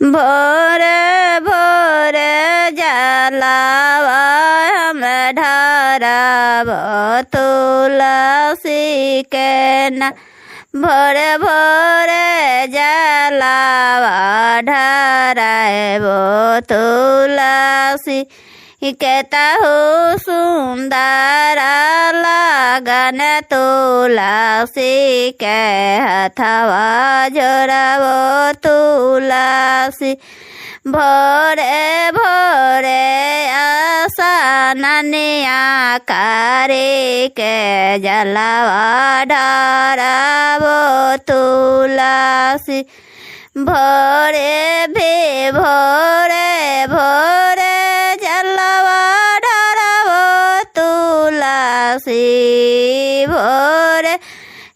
भोरे भोरे जलावा हम ढारब तुलसी के ना। भोरे भोरे जलावा ढारब तुलसी के ताहू सुंदर लगन तुलसी के हथवा जोड़बो तुलसी। भोरे भोरे आसननिया करे के जलवा ढारबो तुलसी। भोरे भी भोरे भोरे जलवा ढारबो तुलसी। भोरे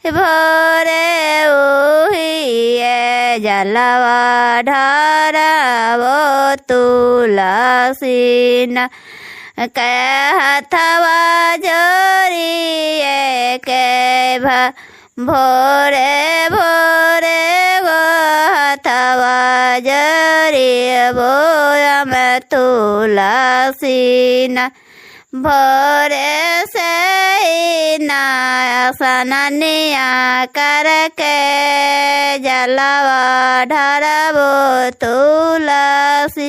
भोरे उहिए जलवा ढारबो तुलसी न। के हथवा जोड़िए के भोरे भोरे गो हथवा जोड़िबो हम तुलसी न। भोरे से आसननिया करके जलवा ढारबो तुलसी।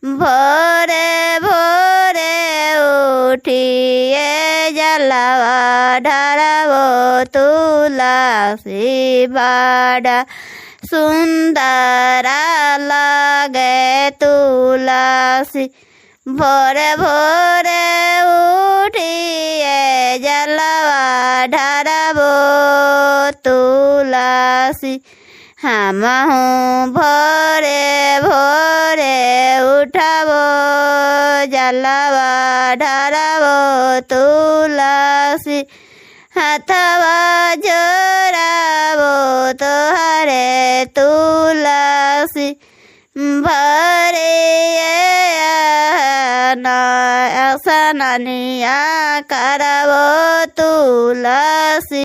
भोरे भोरे उठिए जलवा ढारबो तुलसी। बड़ा सुंदर लगे तुलसी। भोरे भोरे उठिए जलवा ढारबो तुलसी। हमहू भोरे भोरे उठबो जलवा ढारबो तुलसी। हथवा जोड़बो तोहरे तुलसी। भरे आसननिया करबो तुलसी।